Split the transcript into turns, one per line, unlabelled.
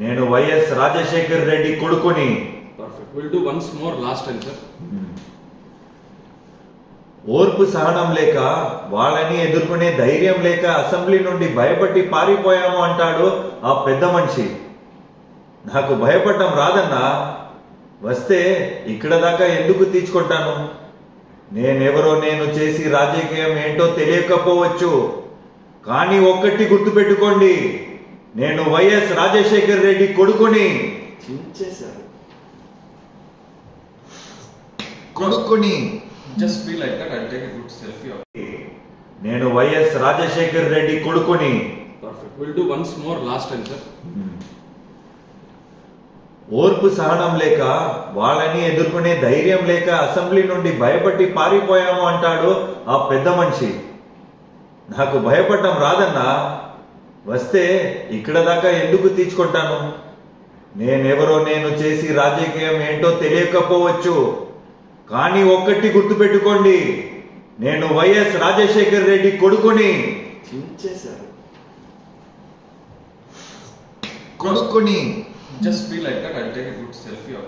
నేను వైఎస్ రాజశేఖర్ రెడ్డి కొడుకుని.
Perfect. We'll do once more last time, sir.
ఓర్పు సహనం లేక, వాళ్ళని ఎదుర్కొనే ధైర్యం లేక అసెంబ్లీ నుండి భయపట్టి పారిపోయాము అంటాడు ఆ పెద్ద మనిషి. నాకు భయపడటం రాదన్నా, వస్తే ఇక్కడ దాకా ఎందుకు తీర్చుకుంటాను? నేనెవరో, నేను చేసి రాజకీయం ఏంటో తెలియకపోవచ్చు, కానీ ఒక్కటి గుర్తుపెట్టుకోండి, నేను వైఎస్ రాజశేఖర్ రెడ్డి కొడుకుని.
చించేశారు.
కొడుకుని.
Just be like that. I'll take a good selfie of it.
నేను వైఎస్ రాజశేఖర్ రెడ్డి కొడుకుని.
Perfect. We'll do once more last time, sir.
ఓర్పు సహనం లేక, వాళ్ళని ఎదుర్కొనే ధైర్యం లేక అసెంబ్లీ నుండి భయపట్టి పారిపోయాము అంటాడు ఆ పెద్ద మనిషి. నాకు భయపడటం రాదన్నా, వస్తే ఇక్కడ దాకా ఎందుకు తీర్చుకుంటాను? నేనెవరో, నేను చేసి రాజకీయం ఏంటో తెలియకపోవచ్చు, కానీ ఒక్కటి గుర్తుపెట్టుకోండి, నేను వైఎస్ రాజశేఖర్ రెడ్డి కొడుకుని.
చించేశారు.
కొడుకుని.
Just be like that. I'll take a good selfie of it.